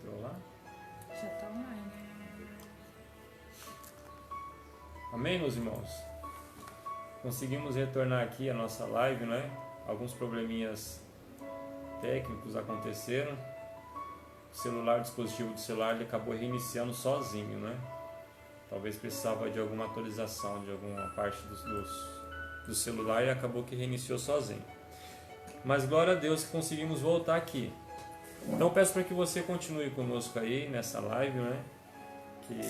entrou lá? Já está online. Amém, meus irmãos? Conseguimos retornar aqui a nossa live, né? Alguns probleminhas técnicos aconteceram. O dispositivo do celular, ele acabou reiniciando sozinho, né? Talvez precisava de alguma atualização de alguma parte do celular e acabou que reiniciou sozinho. Mas glória a Deus que conseguimos voltar aqui. Então peço para que você continue conosco aí nessa live, né? Que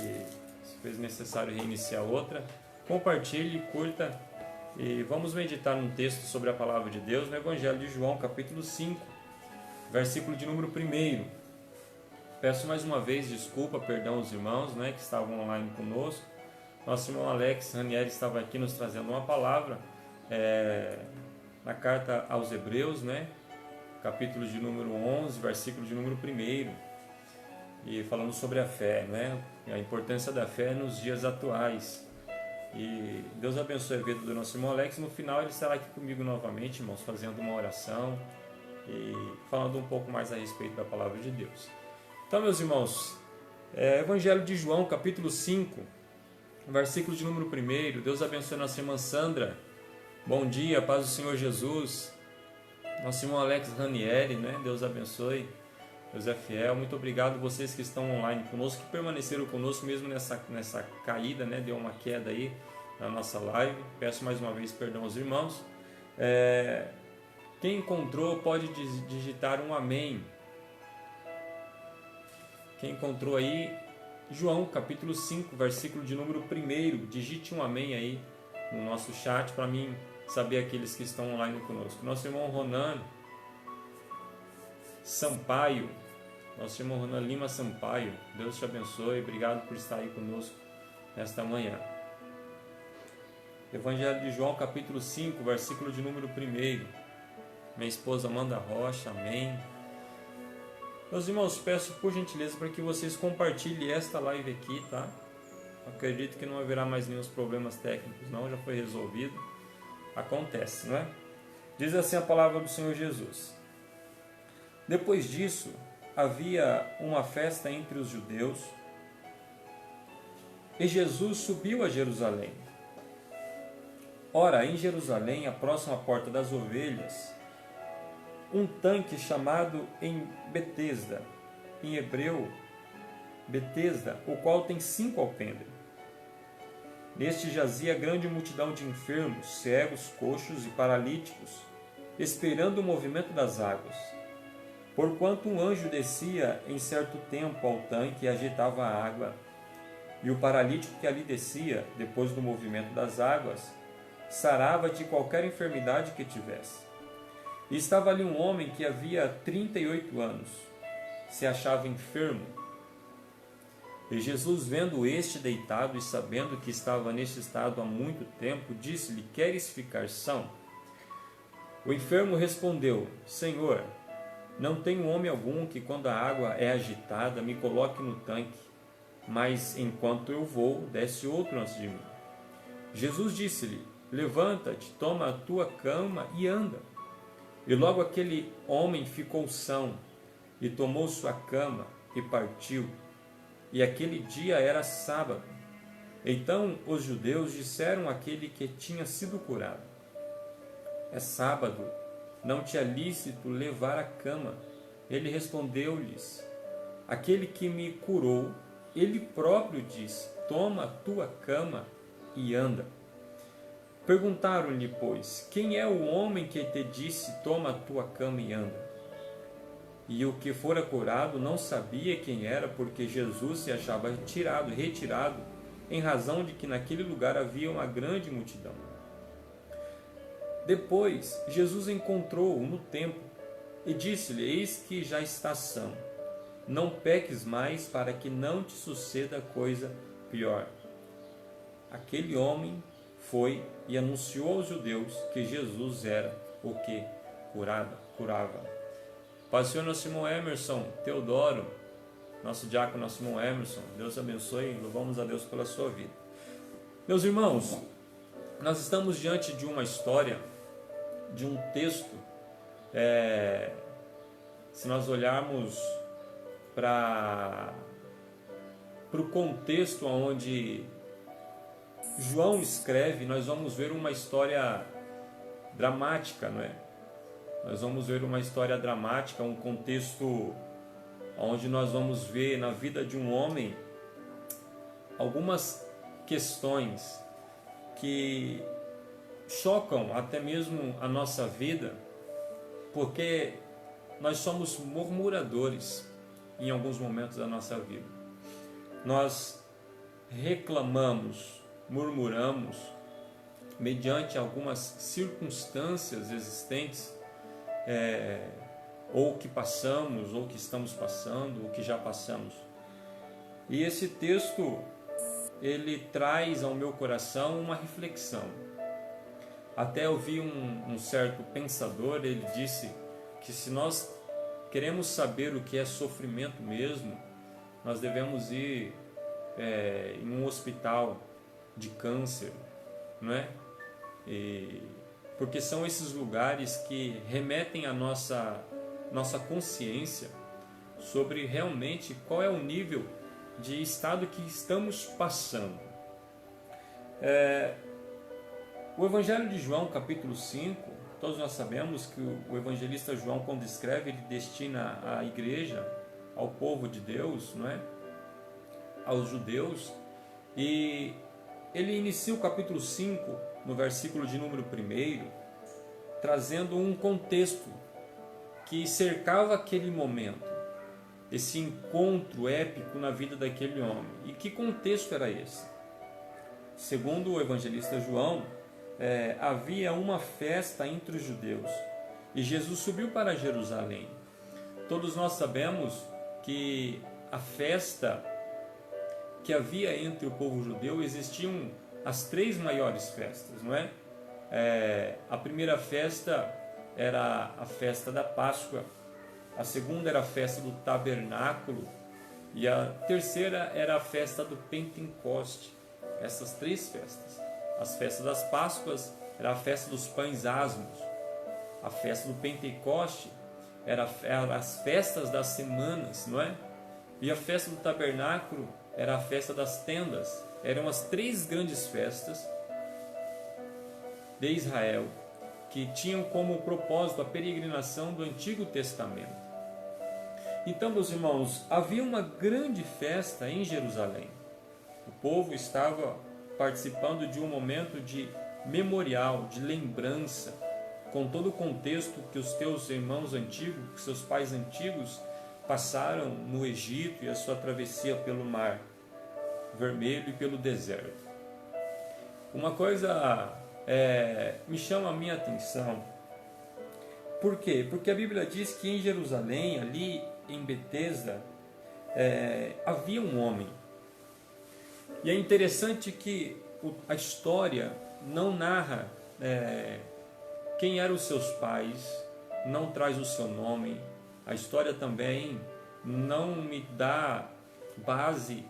se fez necessário reiniciar outra. Compartilhe, curta e vamos meditar num texto sobre a palavra de Deus no Evangelho de João, capítulo 5, versículo de número 1. Peço mais uma vez desculpa, perdão aos irmãos, né, que estavam online conosco. Nosso irmão Alex Ranieri estava aqui nos trazendo uma palavra na carta aos Hebreus, né, capítulo de número 11, versículo de número 1, e falando sobre a fé, né, a importância da fé nos dias atuais. E Deus abençoe a vida do nosso irmão Alex. No final ele estará aqui comigo novamente, irmãos, fazendo uma oração e falando um pouco mais a respeito da palavra de Deus. Então, meus irmãos, Evangelho de João, capítulo 5, versículo de número 1. Deus abençoe a nossa irmã Sandra. Bom dia, paz do Senhor Jesus. Nosso irmão Alex Ranieri, né? Deus abençoe. Deus é fiel. Muito obrigado vocês que estão online conosco, que permaneceram conosco mesmo nessa caída, né? Deu uma queda aí na nossa live. Peço mais uma vez perdão aos irmãos. Quem encontrou pode digitar um amém. Quem encontrou aí, João capítulo 5, versículo de número 1, digite um amém aí no nosso chat para mim saber aqueles que estão online conosco. Nosso irmão Ronan Sampaio, nosso irmão Ronan Lima Sampaio, Deus te abençoe, obrigado por estar aí conosco nesta manhã. Evangelho de João capítulo 5, versículo de número 1, minha esposa Amanda Rocha, amém. Meus irmãos, peço por gentileza para que vocês compartilhem esta live aqui, tá? Acredito que não haverá mais nenhum problemas técnicos, não, já foi resolvido. Acontece, não é? Diz assim a palavra do Senhor Jesus. Depois disso, havia uma festa entre os judeus e Jesus subiu a Jerusalém. Ora, em Jerusalém, próximo à porta das ovelhas, um tanque chamado em Betesda, em hebreu, Betesda, o qual tem 5 alpendres. Neste jazia grande multidão de enfermos, cegos, coxos e paralíticos, esperando o movimento das águas. Porquanto um anjo descia em certo tempo ao tanque e agitava a água, e o paralítico que ali descia, depois do movimento das águas, sarava de qualquer enfermidade que tivesse. E estava ali um homem que havia 38 anos, se achava enfermo. E Jesus, vendo este deitado e sabendo que estava neste estado há muito tempo, disse-lhe: Queres ficar são? O enfermo respondeu: Senhor, não tenho homem algum que, quando a água é agitada, me coloque no tanque, mas enquanto eu vou, desce outro antes de mim. Jesus disse-lhe: Levanta-te, toma a tua cama e anda. E logo aquele homem ficou são, e tomou sua cama e partiu. E aquele dia era sábado. Então os judeus disseram àquele que tinha sido curado: É sábado, não te é lícito levar a cama. Ele respondeu-lhes: Aquele que me curou, ele próprio disse: Toma a tua cama e anda. Perguntaram-lhe, pois, quem é o homem que te disse, toma a tua cama e anda? E o que fora curado não sabia quem era, porque Jesus se achava retirado, em razão de que naquele lugar havia uma grande multidão. Depois, Jesus encontrou-o no templo e disse-lhe: Eis que já estás são. Não peques mais, para que não te suceda coisa pior. Aquele homem foi e anunciou aos judeus que Jesus era o que curava. Paz do Senhor, nosso irmão Emerson Teodoro, nosso diácono, nosso irmão Emerson, Deus abençoe e louvamos a Deus pela sua vida. Meus irmãos, nós estamos diante de uma história, de um texto, se nós olharmos para o contexto onde João escreve, nós vamos ver uma história dramática, não é? Nós vamos ver uma história dramática, um contexto onde nós vamos ver na vida de um homem algumas questões que chocam até mesmo a nossa vida, porque nós somos murmuradores em alguns momentos da nossa vida. Nós reclamamos, murmuramos, mediante algumas circunstâncias existentes, ou que passamos, ou que estamos passando, ou que já passamos. E esse texto, ele traz ao meu coração uma reflexão. Até eu vi um certo pensador, ele disse que se nós queremos saber o que é sofrimento mesmo, nós devemos ir em um hospital de câncer, não é? Porque são esses lugares que remetem a nossa consciência sobre realmente qual é o nível de estado que estamos passando. O Evangelho de João, capítulo 5, todos nós sabemos que o evangelista João, quando escreve, ele destina à igreja, ao povo de Deus, não é? Aos judeus, e ele inicia o capítulo 5, no versículo de número 1, trazendo um contexto que cercava aquele momento, esse encontro épico na vida daquele homem. E que contexto era esse? Segundo o evangelista João, havia uma festa entre os judeus e Jesus subiu para Jerusalém. Todos nós sabemos que a festa que havia entre o povo judeu, existiam as 3 maiores festas, não é? A primeira festa era a festa da Páscoa, a segunda era a festa do Tabernáculo e a terceira era a festa do Pentecoste. Essas 3 festas. As festas das Páscoas era a festa dos pães asmos, a festa do Pentecoste era as festas das semanas, não é? E a festa do Tabernáculo era a festa das tendas. Eram as 3 grandes festas de Israel que tinham como propósito a peregrinação do Antigo Testamento. Então, meus irmãos, havia uma grande festa em Jerusalém. O povo estava participando de um momento de memorial, de lembrança, com todo o contexto que os teus irmãos antigos, que seus pais antigos passaram no Egito e a sua travessia pelo Mar Vermelho e pelo deserto. Uma coisa me chama a minha atenção. Por quê? Porque a Bíblia diz que em Jerusalém, ali em Betesda, havia um homem. E é interessante que a história não narra quem eram os seus pais, não traz o seu nome. A história também não me dá base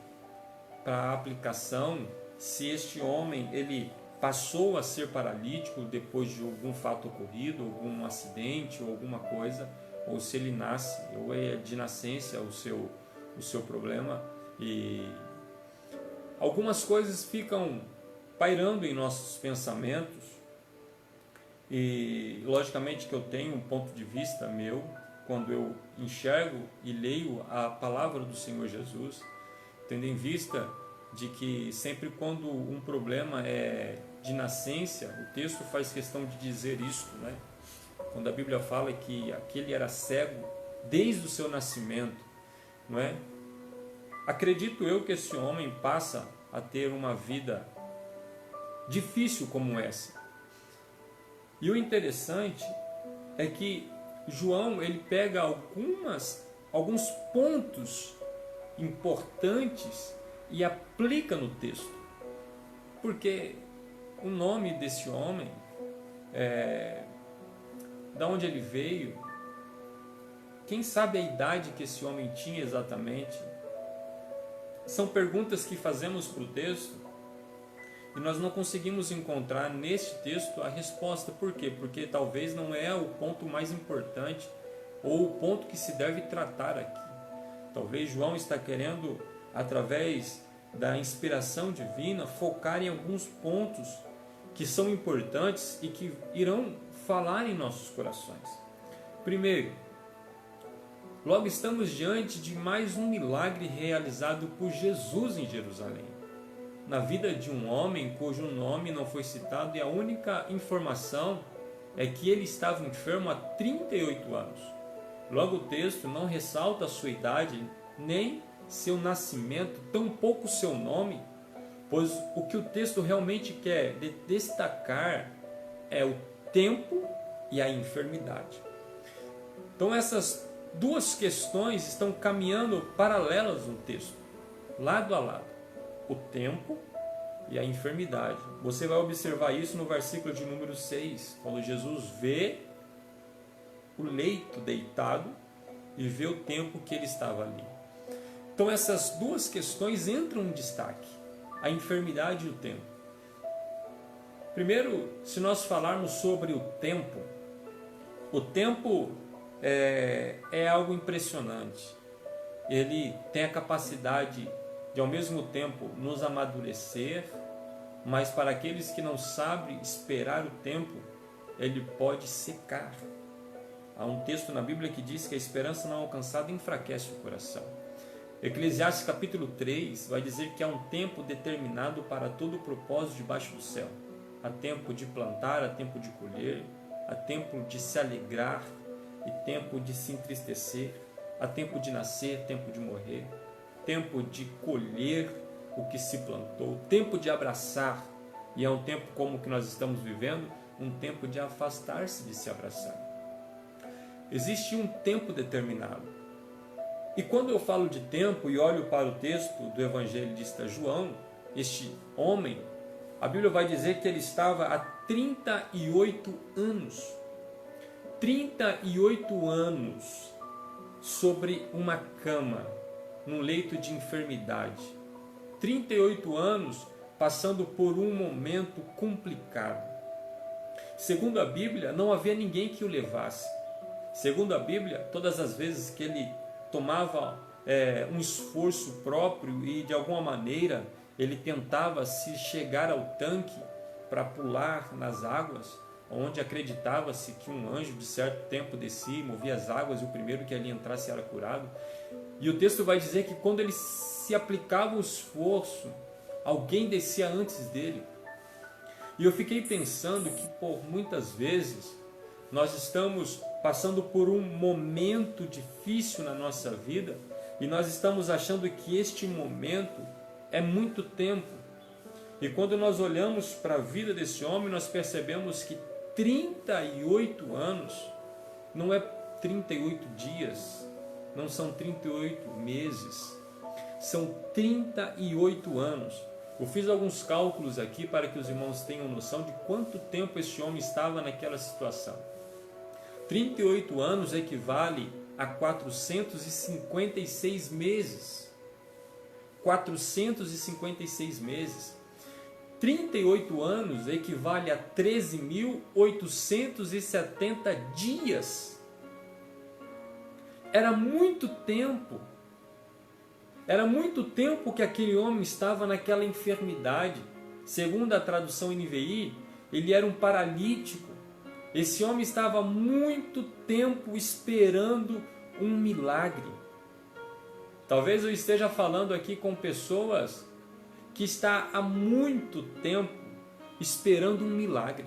para a aplicação se este homem ele passou a ser paralítico depois de algum fato ocorrido, algum acidente ou alguma coisa, ou se ele nasce, ou é de nascença o seu problema. E algumas coisas ficam pairando em nossos pensamentos, e logicamente que eu tenho um ponto de vista meu, quando eu enxergo e leio a palavra do Senhor Jesus, tendo em vista de que sempre quando um problema é de nascença, o texto faz questão de dizer isso, né? Quando a Bíblia fala que aquele era cego desde o seu nascimento, não é? Acredito eu que esse homem passa a ter uma vida difícil como essa. E o interessante é que João ele pega alguns pontos importantes e aplica no texto, porque o nome desse homem, da onde ele veio, quem sabe a idade que esse homem tinha exatamente, são perguntas que fazemos para o texto e nós não conseguimos encontrar neste texto a resposta. Por quê? Porque talvez não é o ponto mais importante ou o ponto que se deve tratar aqui. Talvez João está querendo, através da inspiração divina, focar em alguns pontos que são importantes e que irão falar em nossos corações. Primeiro, logo estamos diante de mais um milagre realizado por Jesus em Jerusalém, na vida de um homem cujo nome não foi citado, e a única informação é que ele estava enfermo há 38 anos. Logo, o texto não ressalta a sua idade, nem seu nascimento, tampouco seu nome, pois o que o texto realmente quer destacar é o tempo e a enfermidade. Então, essas duas questões estão caminhando paralelas no texto, lado a lado: o tempo e a enfermidade. Você vai observar isso no versículo de número 6, quando Jesus vê o leito deitado e vê o tempo que ele estava ali. Então, essas duas questões entram em destaque: a enfermidade e o tempo. Primeiro, se nós falarmos sobre o tempo é algo impressionante. Ele tem a capacidade de, ao mesmo tempo, nos amadurecer, mas para aqueles que não sabem esperar o tempo, ele pode secar. Há um texto na Bíblia que diz que a esperança não alcançada enfraquece o coração. Eclesiastes capítulo 3 vai dizer que há um tempo determinado para todo o propósito debaixo do céu. Há tempo de plantar, há tempo de colher, há tempo de se alegrar e tempo de se entristecer, há tempo de nascer, tempo de morrer, tempo de colher o que se plantou, tempo de abraçar, e é um tempo como o que nós estamos vivendo, um tempo de afastar-se de se abraçar. Existe um tempo determinado. E quando eu falo de tempo e olho para o texto do evangelista João, este homem, a Bíblia vai dizer que ele estava há 38 anos. 38 anos sobre uma cama, num leito de enfermidade. 38 anos passando por um momento complicado. Segundo a Bíblia, não havia ninguém que o levasse. Segundo a Bíblia, todas as vezes que ele tomava um esforço próprio e de alguma maneira ele tentava se chegar ao tanque para pular nas águas, onde acreditava-se que um anjo de certo tempo descia e movia as águas e o primeiro que ali entrasse era curado. E o texto vai dizer que quando ele se aplicava o esforço, alguém descia antes dele. E eu fiquei pensando que por muitas vezes nós estamos passando por um momento difícil na nossa vida e nós estamos achando que este momento é muito tempo. E quando nós olhamos para a vida desse homem, nós percebemos que 38 anos não é 38 dias, não são 38 meses, são 38 anos. Eu fiz alguns cálculos aqui para que os irmãos tenham noção de quanto tempo esse homem estava naquela situação. 38 anos equivale a 456 meses. 456 meses. 38 anos equivale a 13.870 dias. Era muito tempo. Era muito tempo que aquele homem estava naquela enfermidade. Segundo a tradução NVI, ele era um paralítico. Esse homem estava há muito tempo esperando um milagre. Talvez eu esteja falando aqui com pessoas que estão há muito tempo esperando um milagre.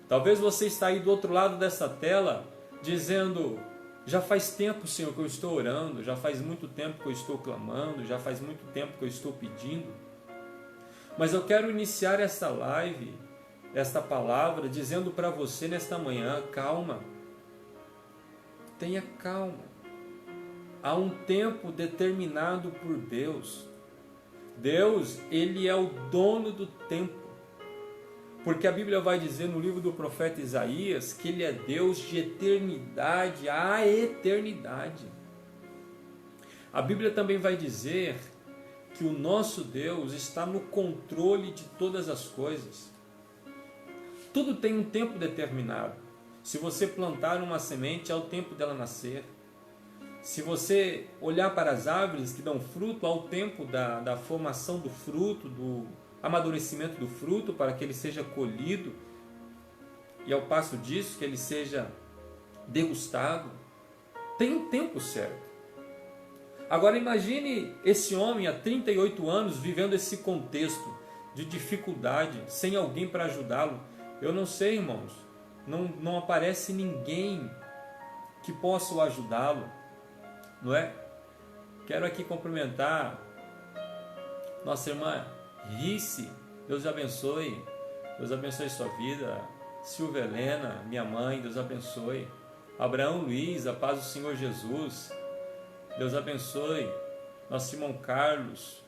Talvez você está aí do outro lado dessa tela dizendo: já faz tempo, Senhor, que eu estou orando, já faz muito tempo que eu estou clamando, já faz muito tempo que eu estou pedindo. Mas eu quero iniciar essa live, esta palavra, dizendo para você nesta manhã: calma, tenha calma. Há um tempo determinado por Deus. Deus, Ele é o dono do tempo. Porque a Bíblia vai dizer no livro do profeta Isaías que Ele é Deus de eternidade a eternidade. A Bíblia também vai dizer que o nosso Deus está no controle de todas as coisas. Tudo tem um tempo determinado. Se você plantar uma semente, é o tempo dela nascer. Se você olhar para as árvores que dão fruto, ao tempo da formação do fruto, do amadurecimento do fruto, para que ele seja colhido, e ao passo disso, que ele seja degustado, tem um tempo certo. Agora imagine esse homem há 38 anos vivendo esse contexto de dificuldade, sem alguém para ajudá-lo. Eu não sei, irmãos, não aparece ninguém que possa o ajudá-lo, não é? Quero aqui cumprimentar nossa irmã Rice, Deus abençoe sua vida. Silvia Helena, minha mãe, Deus abençoe. Abraão Luiz, a paz do Senhor Jesus, Deus abençoe. Nosso irmão Carlos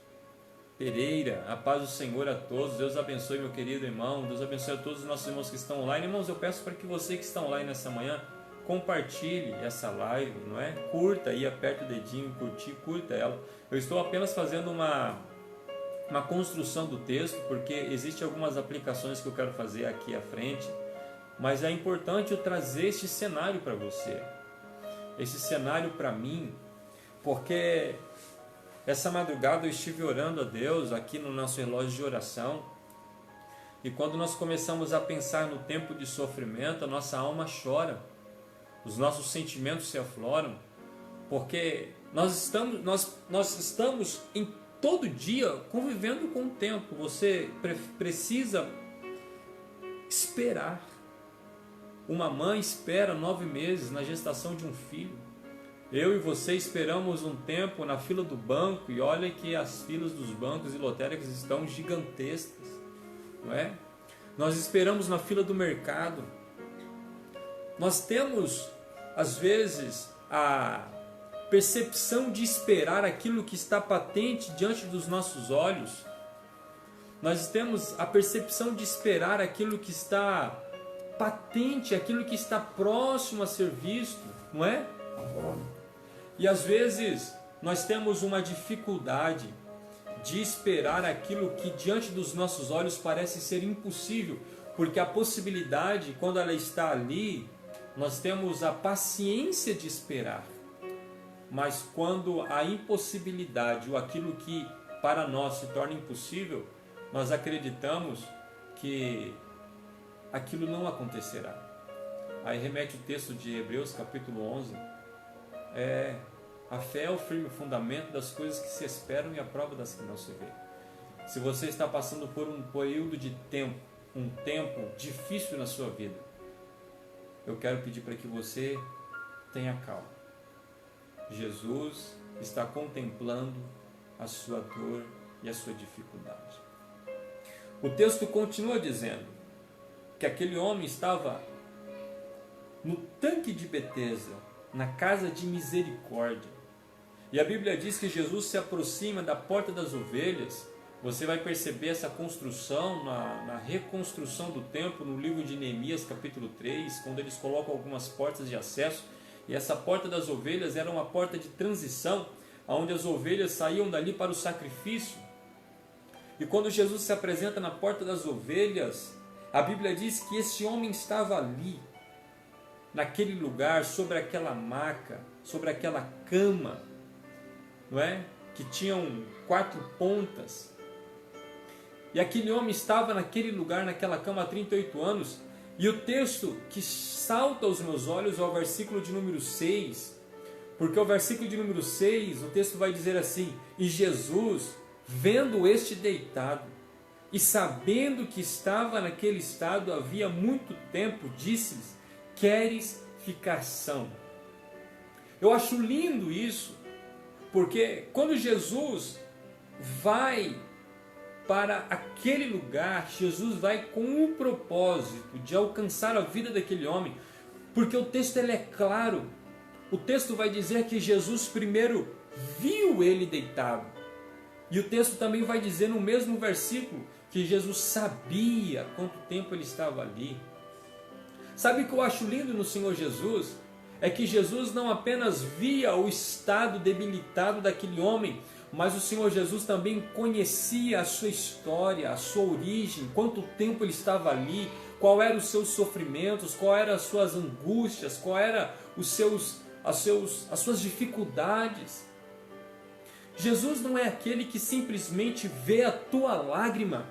Pereira, a paz do Senhor a todos. Deus abençoe, meu querido irmão. Deus abençoe a todos os nossos irmãos que estão online. Irmãos, eu peço para que você que está online nessa manhã, compartilhe essa live, não é? Curta aí, aperta o dedinho, curtir, curta ela. Eu estou apenas fazendo uma construção do texto, porque existem algumas aplicações que eu quero fazer aqui à frente, mas é importante eu trazer este cenário para você, esse cenário para mim, porque essa madrugada eu estive orando a Deus aqui no nosso relógio de oração, e quando nós começamos a pensar no tempo de sofrimento, a nossa alma chora, os nossos sentimentos se afloram, porque nós estamos em todo dia convivendo com o tempo. Você precisa esperar. Uma mãe espera 9 meses na gestação de um filho. Eu e você esperamos um tempo na fila do banco, e olha que as filas dos bancos e lotéricas estão gigantescas, não é? Nós esperamos na fila do mercado. Nós temos, às vezes, a percepção de esperar aquilo que está patente diante dos nossos olhos. Nós temos a percepção de esperar aquilo que está patente, aquilo que está próximo a ser visto, não é? E às vezes nós temos uma dificuldade de esperar aquilo que diante dos nossos olhos parece ser impossível, porque a possibilidade, quando ela está ali, nós temos a paciência de esperar. Mas quando a impossibilidade ou aquilo que para nós se torna impossível, nós acreditamos que aquilo não acontecerá. Aí remete o texto de Hebreus capítulo 11, a fé é o firme fundamento das coisas que se esperam e a prova das que não se vê. Se você está passando por um período de tempo, um tempo difícil na sua vida, eu quero pedir para que você tenha calma. Jesus está contemplando a sua dor e a sua dificuldade. O texto continua dizendo que aquele homem estava no tanque de Betesda, na casa de misericórdia. E a Bíblia diz que Jesus se aproxima da porta das ovelhas. Você vai perceber essa construção na reconstrução do templo no livro de Neemias capítulo 3, quando eles colocam algumas portas de acesso. E essa porta das ovelhas era uma porta de transição, onde as ovelhas saíam dali para o sacrifício. E quando Jesus se apresenta na porta das ovelhas, a Bíblia diz que esse homem estava ali, naquele lugar, sobre aquela maca, sobre aquela cama, não é? Que tinham 4 pontas. E aquele homem estava naquele lugar, naquela cama há 38 anos. E o texto que salta aos meus olhos é o versículo de número 6, porque o versículo de número 6, o texto vai dizer assim: e Jesus, vendo este deitado, e sabendo que estava naquele estado havia muito tempo, disse-lhes: queres ficar são? Eu acho lindo isso, porque quando Jesus vai para aquele lugar, Jesus vai com o propósito de alcançar a vida daquele homem, porque o texto ele é claro. O texto vai dizer que Jesus primeiro viu ele deitado, e o texto também vai dizer no mesmo versículo que Jesus sabia quanto tempo ele estava ali. Sabe o que eu acho lindo no Senhor Jesus? É que Jesus não apenas via o estado debilitado daquele homem, mas o Senhor Jesus também conhecia a sua história, a sua origem, quanto tempo ele estava ali, qual eram os seus sofrimentos, qual eram as suas angústias, qual eram os seus as suas dificuldades. Jesus não é aquele que simplesmente vê a tua lágrima.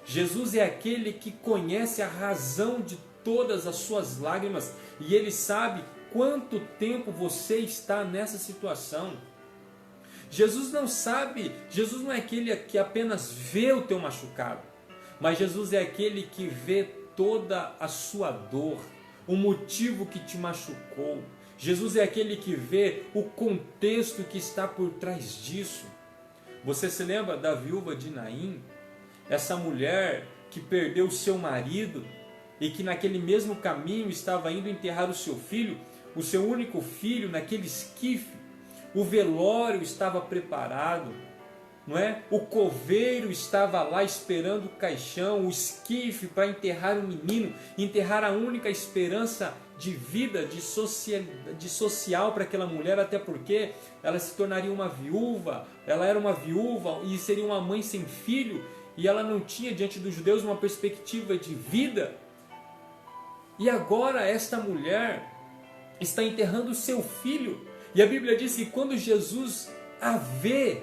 Jesus é aquele que conhece a razão de todas as suas lágrimas e Ele sabe quanto tempo você está nessa situação. Jesus não é aquele que apenas vê o teu machucado, mas Jesus é aquele que vê toda a sua dor, o motivo que te machucou. Jesus é aquele que vê o contexto que está por trás disso. Você se lembra da viúva de Naim? Essa mulher que perdeu o seu marido e que naquele mesmo caminho estava indo enterrar o seu filho, o seu único filho, naquele esquife. O velório estava preparado, não é? O coveiro estava lá esperando o caixão, o esquife para enterrar o menino, enterrar a única esperança de vida, de social para aquela mulher, até porque ela se tornaria uma viúva, ela era uma viúva e seria uma mãe sem filho, e ela não tinha diante dos judeus uma perspectiva de vida. E agora esta mulher está enterrando o seu filho. E a Bíblia diz que quando Jesus a vê,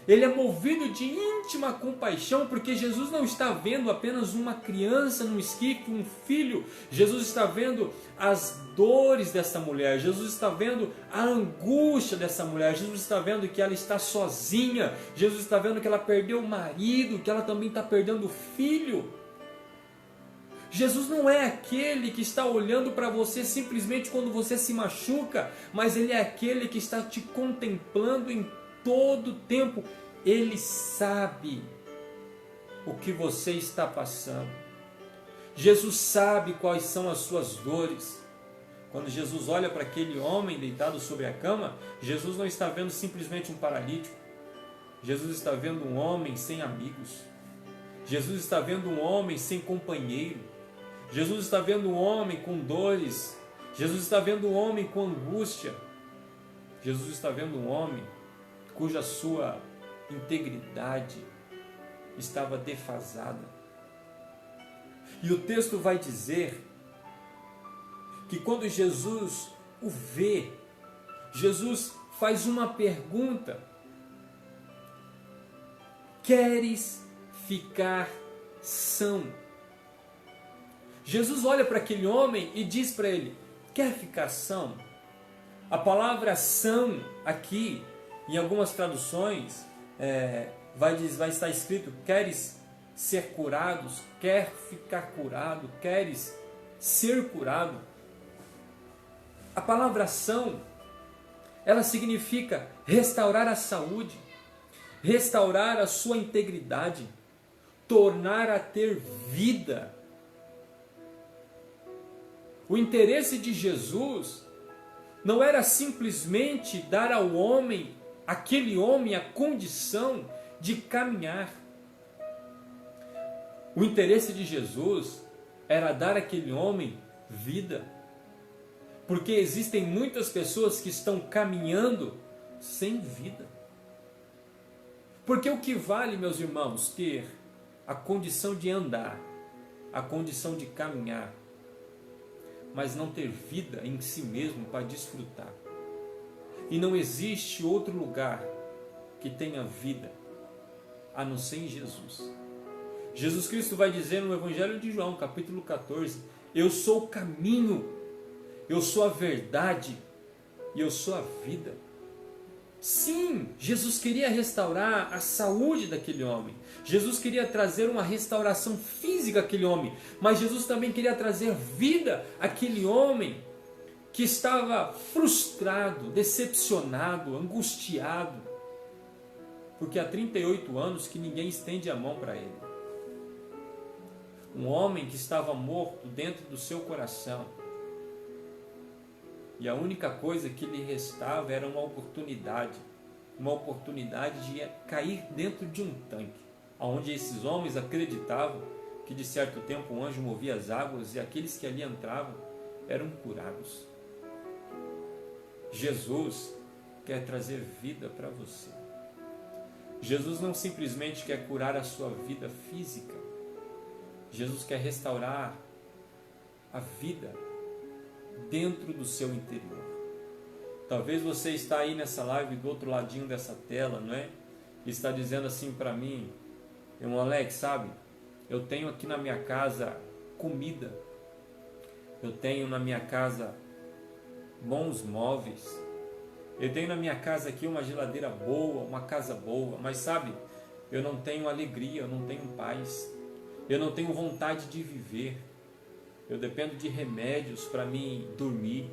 ele é movido de íntima compaixão, porque Jesus não está vendo apenas uma criança num esquife, um filho. Jesus está vendo as dores dessa mulher. Jesus está vendo a angústia dessa mulher. Jesus está vendo que ela está sozinha. Jesus está vendo que ela perdeu o marido, que ela também está perdendo o filho. Jesus não é aquele que está olhando para você simplesmente quando você se machuca, mas Ele é aquele que está te contemplando em todo o tempo. Ele sabe o que você está passando. Jesus sabe quais são as suas dores. Quando Jesus olha para aquele homem deitado sobre a cama, Jesus não está vendo simplesmente um paralítico. Jesus está vendo um homem sem amigos. Jesus está vendo um homem sem companheiro. Jesus está vendo um homem com dores. Jesus está vendo um homem com angústia. Jesus está vendo um homem cuja sua integridade estava defasada. E o texto vai dizer que quando Jesus o vê, Jesus faz uma pergunta: queres ficar são? Jesus olha para aquele homem e diz para ele: quer ficar são? A palavra são aqui, em algumas traduções, vai estar escrito: queres ser curados? Quer ficar curado? Queres ser curado? A palavra são, ela significa restaurar a saúde, restaurar a sua integridade, tornar a ter vida. O interesse de Jesus não era simplesmente dar ao homem, aquele homem, a condição de caminhar. O interesse de Jesus era dar àquele homem vida. Porque existem muitas pessoas que estão caminhando sem vida. Porque o que vale, meus irmãos, ter a condição de andar, a condição de caminhar, mas não ter vida em si mesmo para desfrutar. E não existe outro lugar que tenha vida a não ser em Jesus. Jesus Cristo vai dizer no Evangelho de João, capítulo 14, eu sou o caminho, eu sou a verdade e eu sou a vida. Sim, Jesus queria restaurar a saúde daquele homem. Jesus queria trazer uma restauração física àquele homem. Mas Jesus também queria trazer vida àquele homem que estava frustrado, decepcionado, angustiado. Porque há 38 anos que ninguém estende a mão para ele. Um homem que estava morto dentro do seu coração. E a única coisa que lhe restava era uma oportunidade de cair dentro de um tanque, onde esses homens acreditavam que de certo tempo um anjo movia as águas e aqueles que ali entravam eram curados. Jesus quer trazer vida para você. Jesus não simplesmente quer curar a sua vida física. Jesus quer restaurar a vida dentro do seu interior. Talvez você está aí nessa live do outro ladinho dessa tela, não é? E está dizendo assim para mim, irmão Alex, sabe? Eu tenho aqui na minha casa comida. Eu tenho na minha casa bons móveis. Eu tenho na minha casa aqui uma geladeira boa, uma casa boa. Mas sabe, eu não tenho alegria, eu não tenho paz. Eu não tenho vontade de viver. Eu dependo de remédios para me dormir.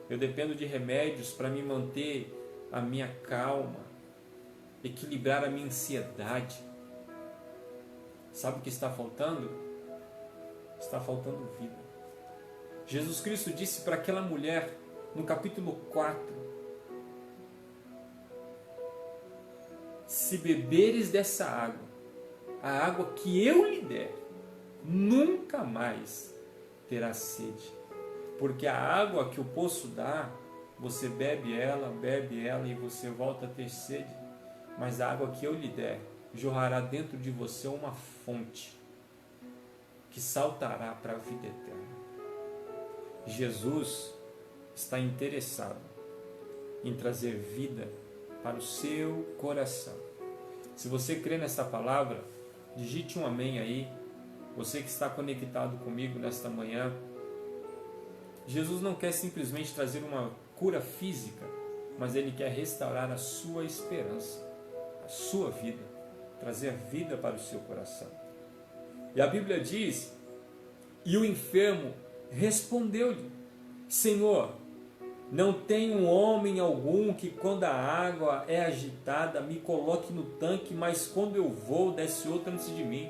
Eu dependo de remédios para me manter a minha calma, equilibrar a minha ansiedade. Sabe o que está faltando? Está faltando vida. Jesus Cristo disse para aquela mulher, no capítulo 4, se beberes dessa água, a água que eu lhe der, nunca mais terá sede. Porque a água que o poço dá, você bebe ela e você volta a ter sede. Mas a água que eu lhe der, jorrará dentro de você uma fonte que saltará para a vida eterna. Jesus está interessado em trazer vida para o seu coração. Se você crê nessa palavra, digite um amém aí. Você que está conectado comigo nesta manhã. Jesus não quer simplesmente trazer uma cura física, mas Ele quer restaurar a sua esperança, a sua vida, trazer vida para o seu coração. E a Bíblia diz, e o enfermo respondeu-lhe, Senhor, não tem um homem algum que quando a água é agitada me coloque no tanque, mas quando eu vou desce outro antes de mim.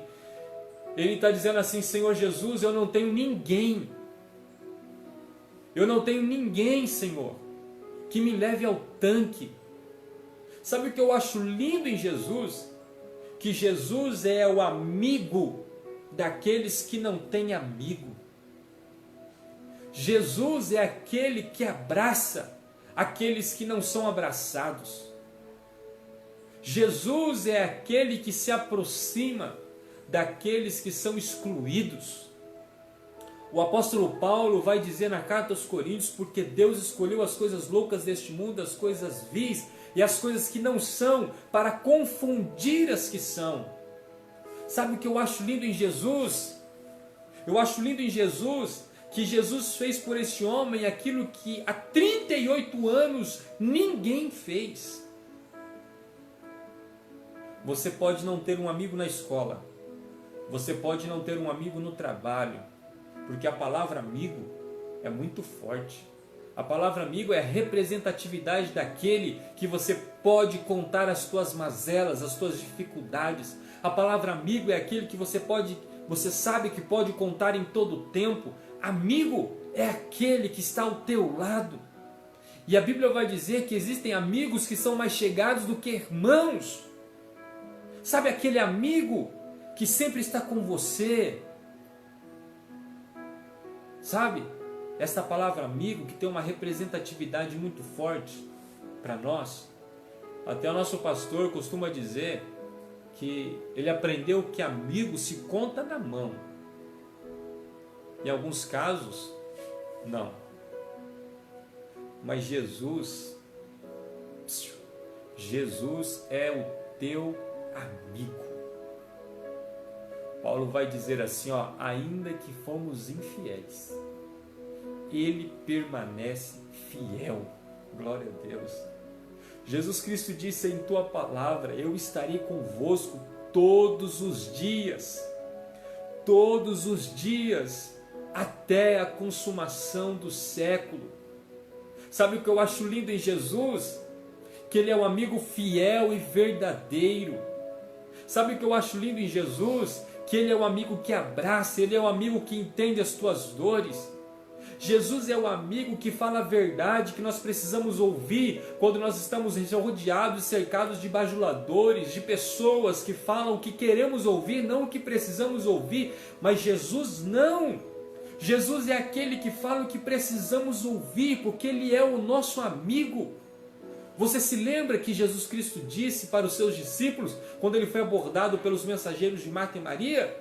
Ele está dizendo assim, Senhor Jesus, eu não tenho ninguém, Senhor, que me leve ao tanque. Sabe o que eu acho lindo em Jesus? Que Jesus é o amigo daqueles que não têm amigo. Jesus é aquele que abraça aqueles que não são abraçados. Jesus é aquele que se aproxima daqueles que são excluídos. O apóstolo Paulo vai dizer na carta aos Coríntios, porque Deus escolheu as coisas loucas deste mundo, as coisas vis e as coisas que não são, para confundir as que são. Sabe o que eu acho lindo em Jesus? Eu acho lindo em Jesus que Jesus fez por este homem aquilo que há 38 anos ninguém fez. Você pode não ter um amigo na escola, você pode não ter um amigo no trabalho, porque a palavra amigo é muito forte. A palavra amigo é a representatividade daquele que você pode contar as tuas mazelas, as tuas dificuldades. A palavra amigo é aquele que você sabe que pode contar em todo o tempo. Amigo é aquele que está ao teu lado. E a Bíblia vai dizer que existem amigos que são mais chegados do que irmãos. Sabe aquele amigo que sempre está com você? Sabe? Esta palavra amigo que tem uma representatividade muito forte para nós. Até o nosso pastor costuma dizer que ele aprendeu que amigo se conta na mão. Em alguns casos, não. Mas Jesus é o teu amigo. Paulo vai dizer assim, ainda que fomos infiéis, Ele permanece fiel. Glória a Deus. Jesus Cristo disse em tua palavra, eu estarei convosco todos os dias, até a consumação do século. Sabe o que eu acho lindo em Jesus? Que Ele é um amigo fiel e verdadeiro. Sabe o que eu acho lindo em Jesus? Que Ele é um amigo que abraça, Ele é um amigo que entende as tuas dores. Jesus é o amigo que fala a verdade que nós precisamos ouvir quando nós estamos rodeados e cercados de bajuladores, de pessoas que falam o que queremos ouvir, não o que precisamos ouvir. Mas Jesus não. Jesus é aquele que fala o que precisamos ouvir, porque Ele é o nosso amigo. Você se lembra que Jesus Cristo disse para os seus discípulos, quando Ele foi abordado pelos mensageiros de Marta e Maria?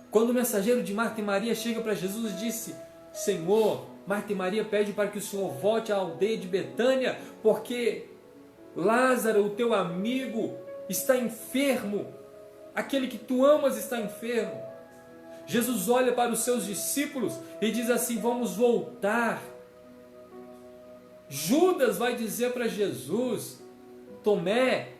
Quando o mensageiro de Marta e Maria chega para Jesus e disse, Senhor, Marta e Maria pedem para que o Senhor volte à aldeia de Betânia, porque Lázaro, o teu amigo, está enfermo. Aquele que tu amas está enfermo. Jesus olha para os seus discípulos e diz assim: vamos voltar. Judas vai dizer para Jesus: Tomé,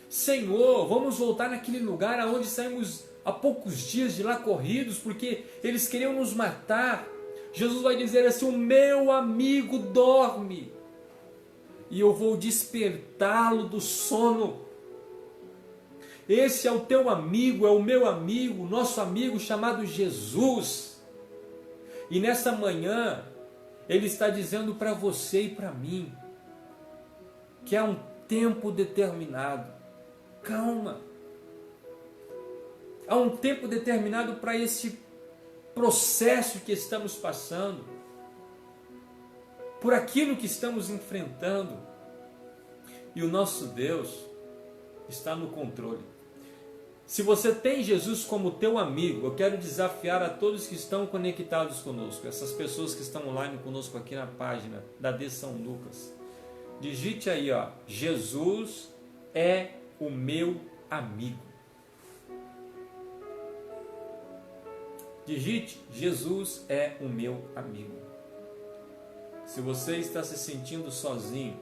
Senhor, vamos voltar naquele lugar aonde saímos há poucos dias de lá corridos, porque eles queriam nos matar. Jesus vai dizer assim: o meu amigo dorme e eu vou despertá-lo do sono. Esse é o teu amigo, é o meu amigo, nosso amigo chamado Jesus. E nessa manhã, Ele está dizendo para você e para mim, que há um tempo determinado. Calma. Há um tempo determinado para esse processo que estamos passando, por aquilo que estamos enfrentando. E o nosso Deus está no controle. Se você tem Jesus como teu amigo, eu quero desafiar a todos que estão conectados conosco, essas pessoas que estão online conosco aqui na página da D São Lucas. Digite aí, ó, Jesus é o meu amigo. Digite, Jesus é o meu amigo. Se você está se sentindo sozinho,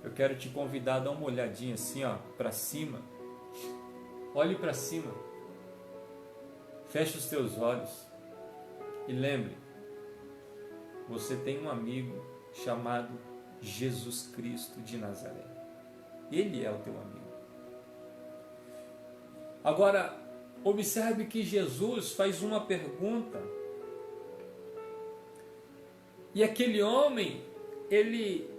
eu quero te convidar a dar uma olhadinha assim, ó, para cima. Olhe para cima. Feche os teus olhos. E lembre, você tem um amigo chamado Jesus Cristo de Nazaré. Ele é o teu amigo. Agora, observe que Jesus faz uma pergunta. E aquele homem, ele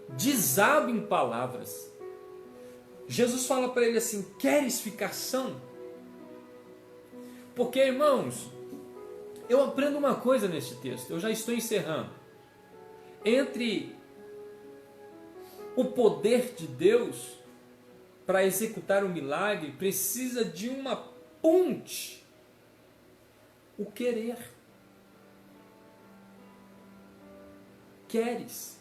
desaba em palavras. Jesus fala para ele assim: queres ficar são? Porque, irmãos, eu aprendo uma coisa nesse texto, eu já estou encerrando. Entre o poder de Deus para executar o milagre, precisa de uma ponte: o querer. Queres?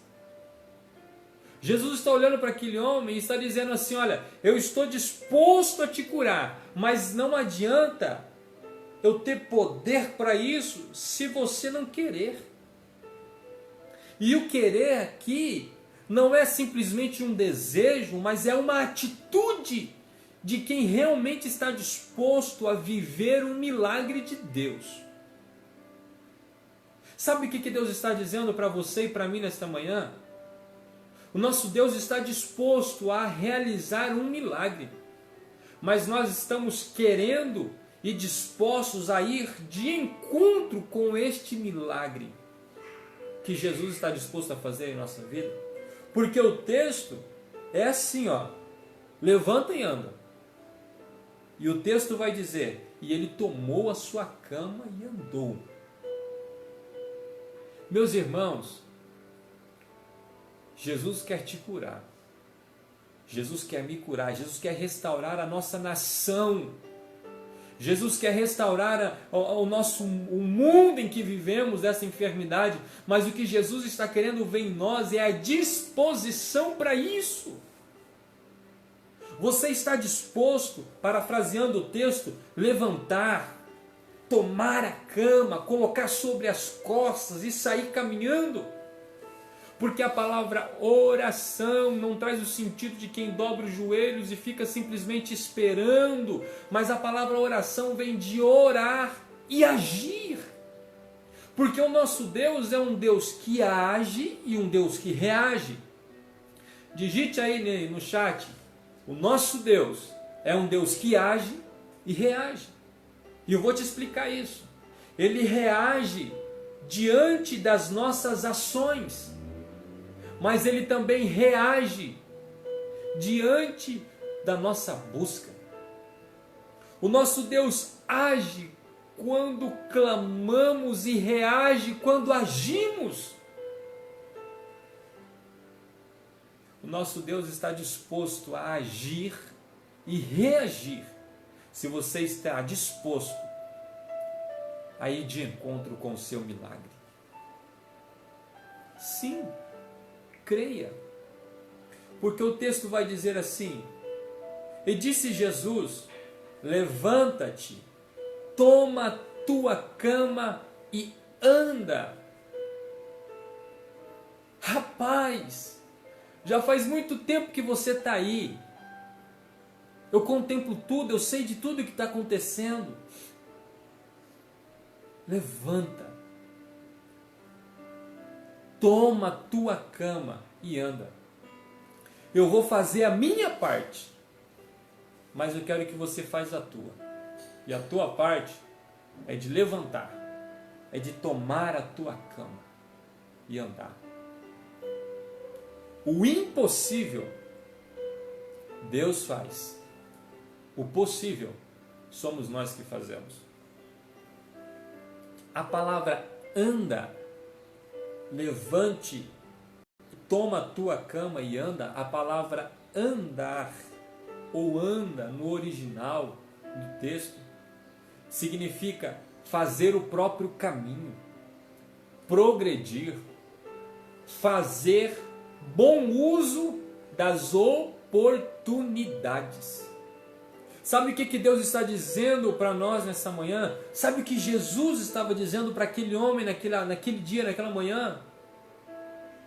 Jesus está olhando para aquele homem e está dizendo assim: olha, eu estou disposto a te curar, mas não adianta eu ter poder para isso se você não querer. E o querer aqui não é simplesmente um desejo, mas é uma atitude de quem realmente está disposto a viver um milagre de Deus. Sabe o que Deus está dizendo para você e para mim nesta manhã? O nosso Deus está disposto a realizar um milagre, mas nós estamos querendo e dispostos a ir de encontro com este milagre que Jesus está disposto a fazer em nossa vida. Porque o texto é assim, ó: levanta e anda. E o texto vai dizer: e ele tomou a sua cama e andou. Meus irmãos, Jesus quer te curar. Jesus quer me curar. Jesus quer restaurar a nossa nação. Jesus quer restaurar o mundo em que vivemos dessa enfermidade. Mas o que Jesus está querendo ver em nós é a disposição para isso. Você está disposto, parafraseando o texto, levantar, tomar a cama, colocar sobre as costas e sair caminhando? Porque a palavra oração não traz o sentido de quem dobra os joelhos e fica simplesmente esperando, mas a palavra oração vem de orar e agir. Porque o nosso Deus é um Deus que age e um Deus que reage. Digite aí no chat: o nosso Deus é um Deus que age e reage. E eu vou te explicar isso. Ele reage diante das nossas ações, mas Ele também reage diante da nossa busca. O nosso Deus age quando clamamos e reage quando agimos. O nosso Deus está disposto a agir e reagir, se você está disposto a ir de encontro com o seu milagre. Sim, creia. Porque o texto vai dizer assim: e disse Jesus, levanta-te, toma a tua cama e anda. Rapaz, já faz muito tempo que você está aí. Eu contemplo tudo, eu sei de tudo que está acontecendo. Levanta, toma a tua cama e anda. Eu vou fazer a minha parte, mas eu quero que você faça a tua. E a tua parte é de levantar, é de tomar a tua cama e andar. O impossível Deus faz. O possível somos nós que fazemos. A palavra anda, levante, toma a tua cama e anda, a palavra andar ou anda no original do texto significa fazer o próprio caminho, progredir, fazer bom uso das oportunidades. Sabe o que Deus está dizendo para nós nessa manhã? Sabe o que Jesus estava dizendo para aquele homem naquele dia, naquela manhã?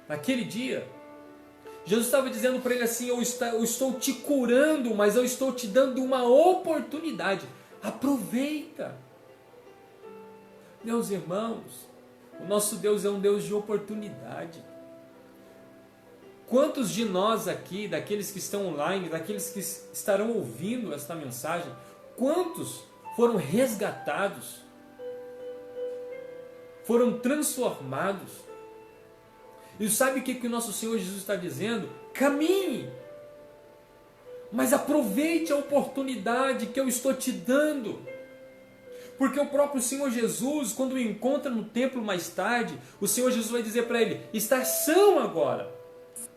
Naquele dia, Jesus estava dizendo para ele assim: eu estou te curando, mas eu estou te dando uma oportunidade. Aproveita. Meus irmãos, o nosso Deus é um Deus de oportunidade. Quantos de nós aqui, daqueles que estão online, daqueles que estarão ouvindo esta mensagem, quantos foram resgatados, foram transformados? E sabe o que o nosso Senhor Jesus está dizendo? Caminhe, mas aproveite a oportunidade que eu estou te dando. Porque o próprio Senhor Jesus, quando o encontra no templo mais tarde, o Senhor Jesus vai dizer para ele: estás são agora.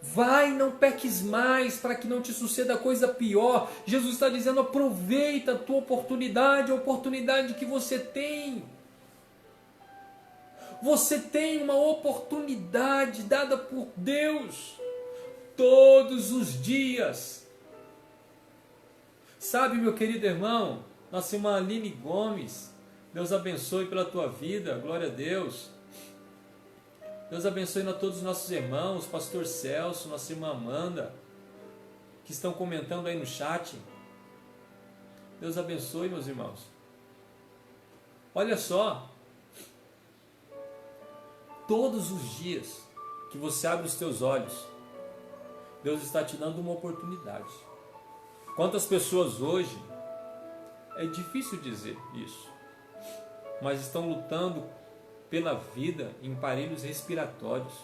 Vai, não peques mais, para que não te suceda coisa pior. Jesus está dizendo: aproveita a tua oportunidade, a oportunidade que você tem. Você tem uma oportunidade dada por Deus todos os dias. Sabe, meu querido irmão, nossa irmã Aline Gomes, Deus abençoe pela tua vida, glória a Deus. Deus abençoe a todos os nossos irmãos, pastor Celso, nossa irmã Amanda, que estão comentando aí no chat. Deus abençoe, meus irmãos. Olha só, todos os dias que você abre os teus olhos, Deus está te dando uma oportunidade. Quantas pessoas hoje, é difícil dizer isso, mas estão lutando pela vida em aparelhos respiratórios.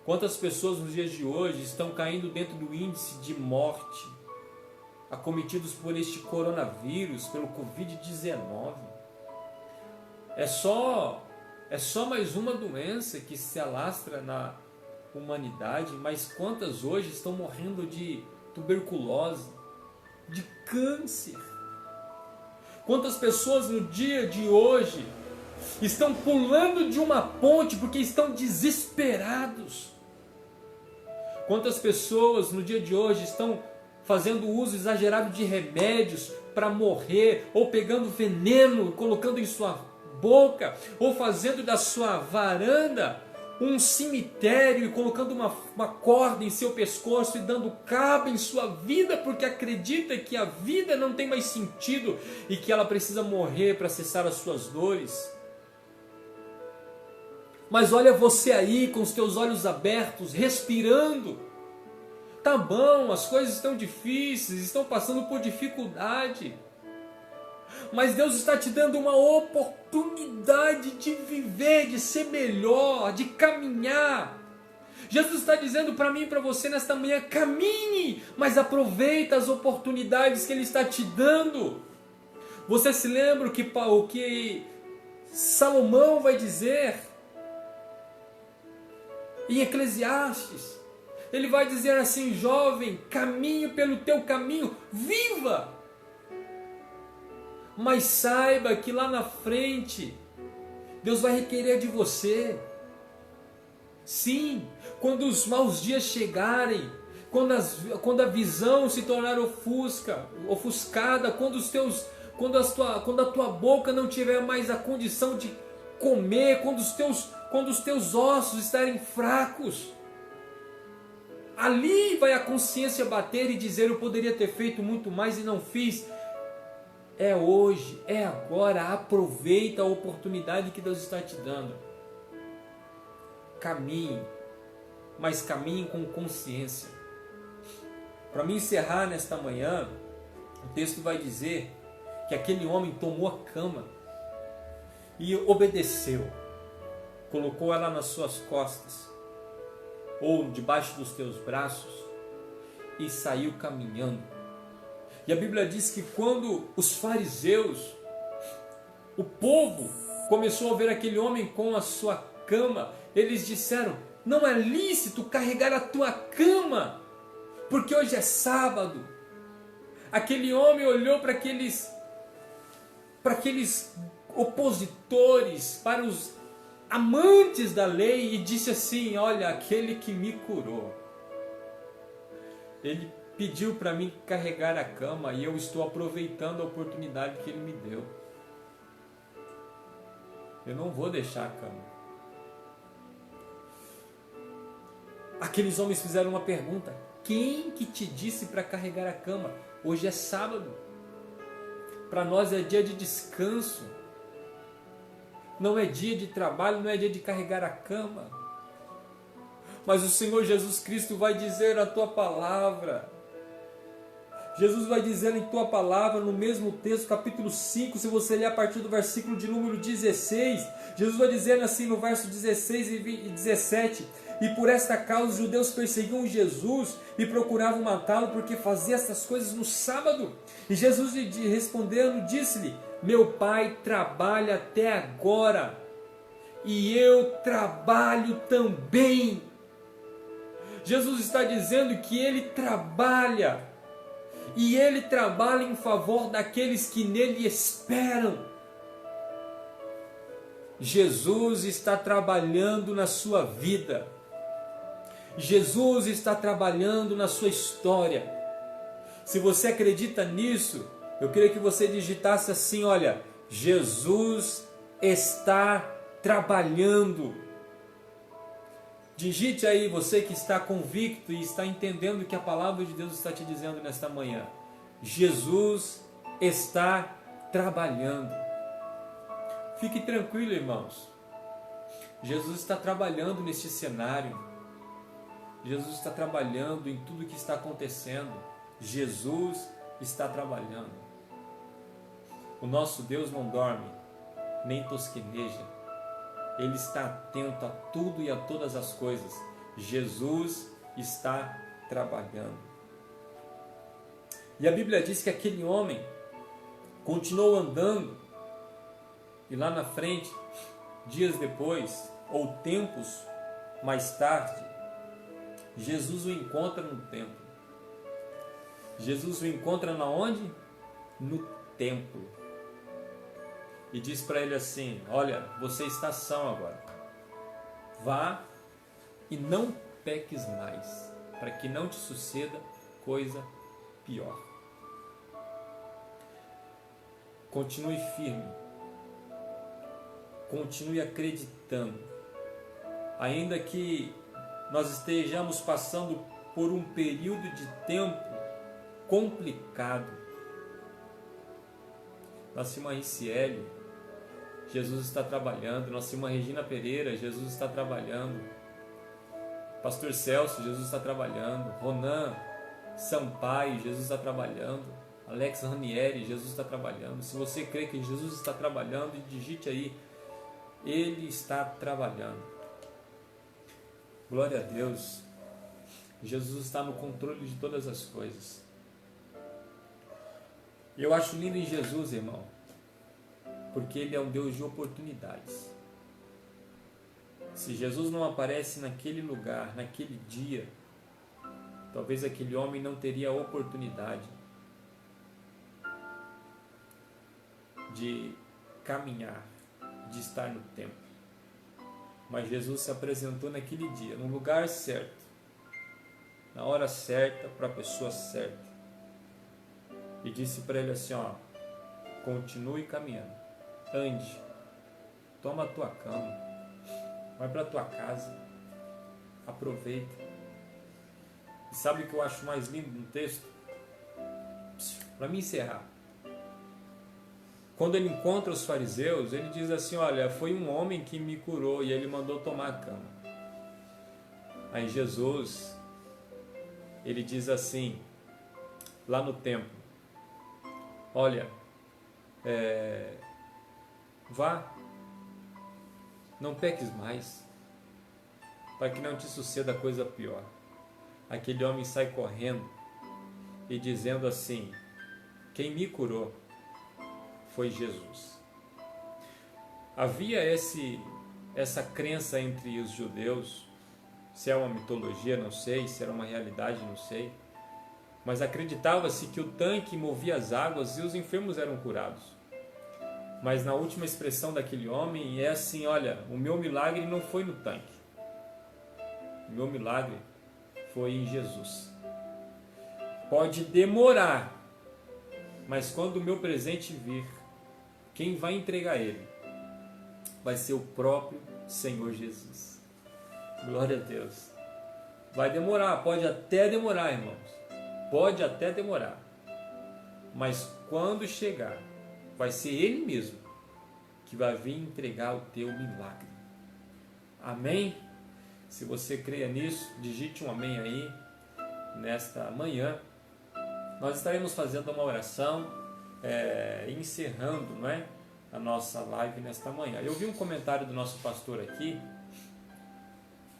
Quantas pessoas nos dias de hoje estão caindo dentro do índice de morte, acometidos por este coronavírus, pelo Covid-19. É só mais uma doença que se alastra na humanidade, mas quantas hoje estão morrendo de tuberculose, de câncer? Quantas pessoas no dia de hoje estão pulando de uma ponte porque estão desesperados? Quantas pessoas no dia de hoje estão fazendo uso exagerado de remédios para morrer, ou pegando veneno, colocando em sua boca, ou fazendo da sua varanda um cemitério e colocando uma corda em seu pescoço e dando cabo em sua vida, porque acredita que a vida não tem mais sentido e que ela precisa morrer para cessar as suas dores. Mas olha você aí com os teus olhos abertos, respirando. Tá bom, as coisas estão difíceis, estão passando por dificuldade, mas Deus está te dando uma oportunidade de viver, de ser melhor, de caminhar. Jesus está dizendo para mim e para você nesta manhã: caminhe, mas aproveita as oportunidades que Ele está te dando. Você se lembra o que Salomão vai dizer em Eclesiastes? Ele vai dizer assim: jovem, caminhe pelo teu caminho, viva. Mas saiba que lá na frente, Deus vai requerer de você. Sim, quando os maus dias chegarem, quando a visão se tornar ofuscada, quando a tua boca não tiver mais a condição de comer, quando os teus ossos estarem fracos, ali vai a consciência bater e dizer: eu poderia ter feito muito mais e não fiz. É hoje, é agora, aproveita a oportunidade que Deus está te dando. Caminhe, mas caminhe com consciência. Para me encerrar nesta manhã, o texto vai dizer que aquele homem tomou a cama e obedeceu, colocou ela nas suas costas ou debaixo dos teus braços e saiu caminhando. E a Bíblia diz que quando os fariseus, o povo, começou a ver aquele homem com a sua cama, eles disseram: não é lícito carregar a tua cama, porque hoje é sábado. Aquele homem olhou para aqueles opositores, para os amantes da lei, e disse assim: olha, aquele que me curou, ele pediu para mim carregar a cama e eu estou aproveitando a oportunidade que ele me deu. Eu não vou deixar a cama. Aqueles homens fizeram uma pergunta: quem que te disse para carregar a cama? Hoje é sábado. Para nós é dia de descanso. Não é dia de trabalho, não é dia de carregar a cama. Mas o Senhor Jesus Cristo vai dizer a tua palavra. Jesus vai dizer em tua palavra, no mesmo texto, capítulo 5, se você ler a partir do versículo de número 16, Jesus vai dizer assim no verso 16 e 17: e por esta causa os judeus perseguiam Jesus e procuravam matá-lo, porque fazia estas coisas no sábado. E Jesus respondendo, disse-lhe: meu Pai trabalha até agora, e eu trabalho também. Jesus está dizendo que Ele trabalha, e Ele trabalha em favor daqueles que nele esperam. Jesus está trabalhando na sua vida. Jesus está trabalhando na sua história. Se você acredita nisso, eu queria que você digitasse assim: olha, Jesus está trabalhando. Digite aí, você que está convicto e está entendendo o que a palavra de Deus está te dizendo nesta manhã. Jesus está trabalhando. Fique tranquilo, irmãos. Jesus está trabalhando neste cenário. Jesus está trabalhando em tudo que está acontecendo. Jesus está trabalhando. O nosso Deus não dorme, nem tosqueneja. Ele está atento a tudo e a todas as coisas. Jesus está trabalhando. E a Bíblia diz que aquele homem continuou andando, e lá na frente, dias depois, ou tempos mais tarde, Jesus o encontra no templo. Jesus o encontra na onde? No templo. E diz para ele assim: olha, você está são agora. Vá e não peques mais, para que não te suceda coisa pior. Continue firme. Continue acreditando. Ainda que nós estejamos passando por um período de tempo complicado. Nossa irmã Riciele, Jesus está trabalhando. Nossa irmã Regina Pereira, Jesus está trabalhando. Pastor Celso, Jesus está trabalhando. Ronan Sampaio, Jesus está trabalhando. Alex Ranieri, Jesus está trabalhando. Se você crê que Jesus está trabalhando, digite aí: Ele está trabalhando. Glória a Deus. Jesus está no controle de todas as coisas. Eu acho lindo em Jesus, irmão, porque Ele é um Deus de oportunidades. Se Jesus não aparece naquele lugar, naquele dia, talvez aquele homem não teria a oportunidade. de caminhar, de estar no templo. Mas Jesus se apresentou naquele dia, no lugar certo, na hora certa, para a pessoa certa. E disse para ele assim, ó, continue caminhando, ande, toma a tua cama, vai para a tua casa, aproveita. E sabe o que eu acho mais lindo no texto? Para me encerrar. Quando ele encontra os fariseus, ele diz assim, olha, foi um homem que me curou e ele mandou tomar a cama. Aí Jesus, ele diz assim, lá no templo, olha, vá, não peques mais, para que não te suceda coisa pior. Aquele homem sai correndo e dizendo assim, quem me curou foi Jesus. Havia essa crença entre os judeus, se é uma mitologia, não sei, se era uma realidade, não sei, mas acreditava-se que o tanque movia as águas e os enfermos eram curados. Mas na última expressão daquele homem é assim, olha, o meu milagre não foi no tanque, o meu milagre foi em Jesus. Pode demorar, mas quando o meu presente vir, quem vai entregar ele vai ser o próprio Senhor Jesus. Glória a Deus. Vai demorar, pode até demorar, irmãos. Pode até demorar. Mas quando chegar, vai ser Ele mesmo que vai vir entregar o teu milagre. Amém? Se você crê nisso, digite um amém aí, nesta manhã. Nós estaremos fazendo uma oração, encerrando, não é, a nossa live nesta manhã. Eu vi um comentário do nosso pastor aqui.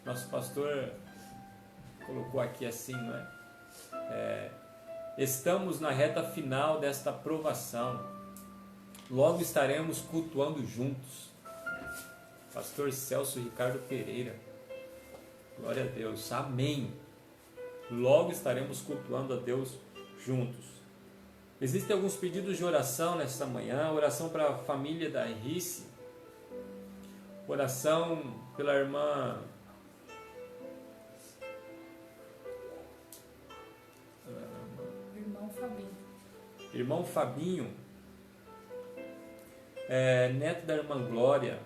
Nosso pastor colocou aqui assim, não é? Estamos na reta final desta provação. Logo estaremos cultuando juntos. Pastor Celso Ricardo Pereira. Glória a Deus. Amém. Logo estaremos cultuando a Deus juntos. Existem alguns pedidos de oração nesta manhã. Oração para a família da Rice. Oração pela irmã Irmão Fabinho, neto da irmã Glória,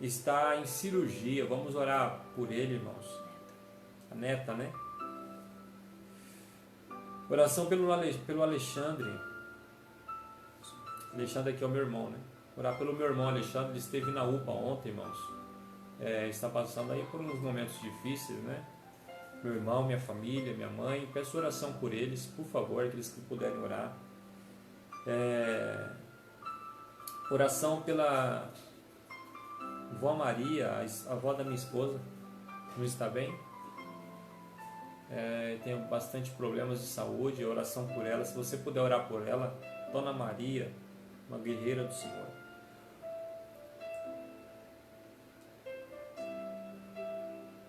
está em cirurgia. Vamos orar por ele, irmãos. A neta, né? Oração pelo Alexandre. Alexandre aqui é o meu irmão, né? Orar pelo meu irmão Alexandre. Ele esteve na UPA ontem, irmãos. Está passando aí por uns momentos difíceis, né? Meu irmão, minha família, minha mãe. Peço oração por eles, por favor, aqueles que puderem orar. Oração pela vó Maria, a avó da minha esposa, não está bem, tem bastante problemas de saúde. Oração por ela, se você puder orar por ela. Dona Maria, uma guerreira do Senhor.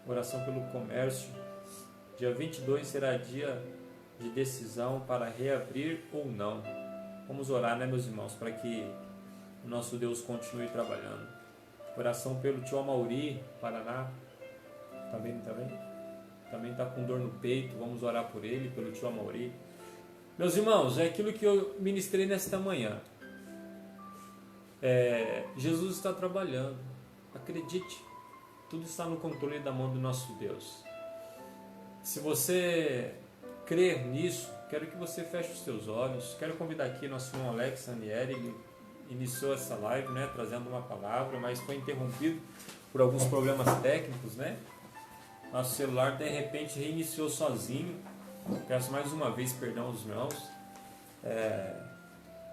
Oração pelo comércio. Dia 22 será dia de decisão para reabrir ou não. Vamos orar, né, meus irmãos, para que o nosso Deus continue trabalhando. Oração pelo tio Amauri, Paraná. Tá bem? Também está com dor no peito. Vamos orar por ele, pelo tio Amauri. Meus irmãos, é aquilo que eu ministrei nesta manhã. Jesus está trabalhando. Acredite, tudo está no controle da mão do nosso Deus. Se você crer nisso, quero que você feche os seus olhos. Quero convidar aqui nosso irmão Alex Anieri. Ele iniciou essa live, né, trazendo uma palavra, mas foi interrompido por alguns problemas técnicos, né? Nosso celular de repente reiniciou sozinho. Peço mais uma vez perdão aos irmãos.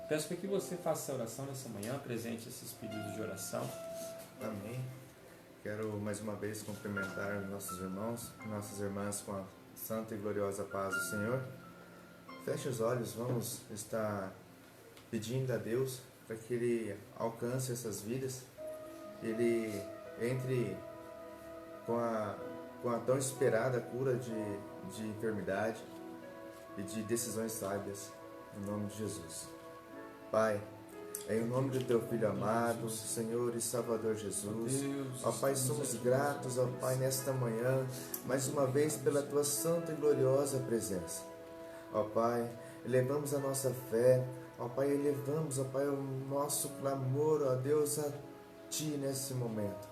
Peço para que você faça a oração nessa manhã, apresente esses pedidos de oração. Amém. Quero mais uma vez cumprimentar nossos irmãos, nossas irmãs com a santa e gloriosa paz do Senhor. Feche os olhos, vamos estar pedindo a Deus para que Ele alcance essas vidas, Ele entre com a tão esperada cura de enfermidade e de decisões sábias, em nome de Jesus. Pai, Em nome do Teu Filho amado, Senhor e Salvador Jesus, ó Pai, somos gratos, ó Pai, nesta manhã, mais uma vez pela Tua santa e gloriosa presença. Ó Pai, elevamos a nossa fé, ó Pai, elevamos, ó Pai, o nosso clamor, ó Deus, a Ti nesse momento.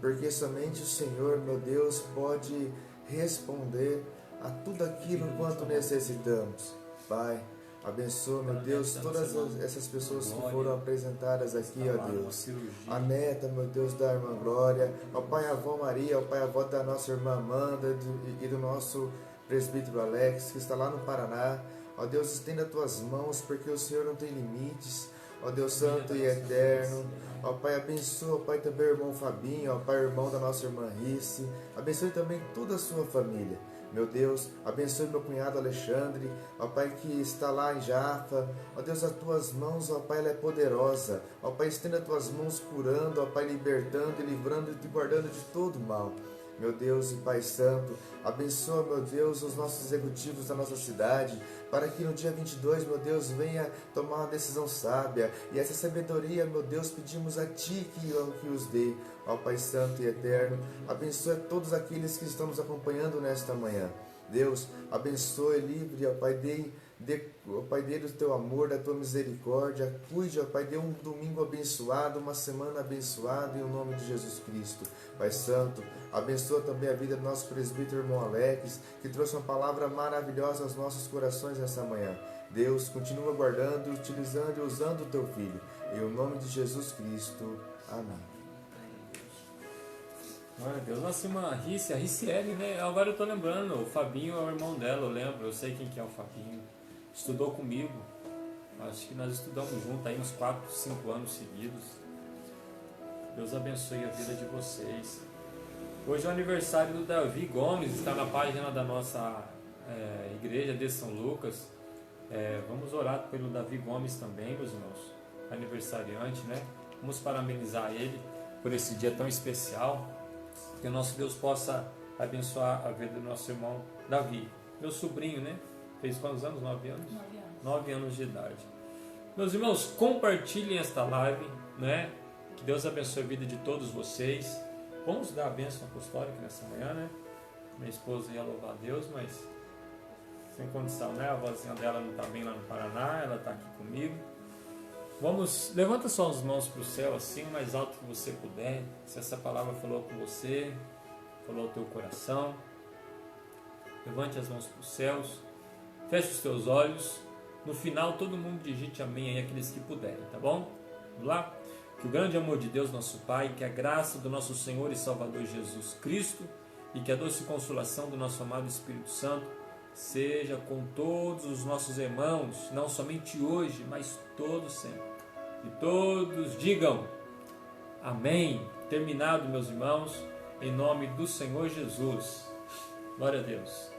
Porque somente o Senhor, meu Deus, pode responder a tudo aquilo quanto necessitamos. Pai, abençoa, meu Deus, todas essas pessoas que foram apresentadas aqui, ó Deus. A neta, meu Deus, da irmã Glória, ó Pai, a avó Maria, ó Pai, a avó da nossa irmã Amanda e do nosso presbítero Alex, que está lá no Paraná. Ó Deus, estenda as tuas mãos, porque o Senhor não tem limites. Ó Deus santo e eterno, ó Pai, abençoa, ó Pai, também o irmão Fabinho, ó Pai, irmão da nossa irmã Rice, abençoe também toda a sua família. Meu Deus, abençoe meu cunhado Alexandre, ó Pai, que está lá em Jaffa. Ó Deus, as tuas mãos, ó Pai, ela é poderosa. Ó Pai, estenda as tuas mãos curando, ó Pai, libertando e livrando e te guardando de todo mal. Meu Deus e Pai Santo, abençoa, meu Deus, os nossos executivos da nossa cidade, para que no dia 22, meu Deus, venha tomar uma decisão sábia. E essa sabedoria, meu Deus, pedimos a Ti que os dê. Ó Pai Santo e Eterno, abençoa todos aqueles que estão nos acompanhando nesta manhã. Deus, abençoe, livre, ó Pai, ó Pai, dê do Teu amor, da Tua misericórdia. Cuide, ó Pai, dê um domingo abençoado, uma semana abençoada, em o nome de Jesus Cristo. Pai Santo, abençoa também a vida do nosso presbítero irmão Alex, que trouxe uma palavra maravilhosa aos nossos corações nessa manhã. Deus, continua guardando, utilizando e usando o Teu Filho. Em o nome de Jesus Cristo. Amém. Glória a Deus. Nossa irmã Rice, a Riciele, né? Agora eu tô lembrando, o Fabinho é o irmão dela, eu lembro, eu sei quem que é o Fabinho. Estudou comigo, acho que nós estudamos juntos aí uns 4, 5 anos seguidos. Deus abençoe a vida de vocês. Hoje é o aniversário do Davi Gomes, está na página da nossa igreja de São Lucas. Vamos orar pelo Davi Gomes também, meus irmãos, aniversariante, né? Vamos parabenizar ele por esse dia tão especial. Que o nosso Deus possa abençoar a vida do nosso irmão Davi, meu sobrinho, né? Fez quantos anos? 9 anos? 9 anos. 9 anos de idade. Meus irmãos, compartilhem esta live, né? Que Deus abençoe a vida de todos vocês. Vamos dar a bênção apostólica nessa manhã, né? Minha esposa ia louvar a Deus, mas sem condição, né? A vozinha dela não está bem lá no Paraná, ela está aqui comigo. Vamos, levanta só as mãos para o céu, assim, o mais alto que você puder. Se essa palavra falou com você, falou ao teu coração. Levante as mãos para os céus. Feche os teus olhos. No final, todo mundo digite amém aí, aqueles que puderem, tá bom? Vamos lá? Que o grande amor de Deus, nosso Pai, que a graça do nosso Senhor e Salvador Jesus Cristo e que a doce consolação do nosso amado Espírito Santo seja com todos os nossos irmãos, não somente hoje, mas todos sempre. E todos digam amém. Terminado, meus irmãos, em nome do Senhor Jesus. Glória a Deus.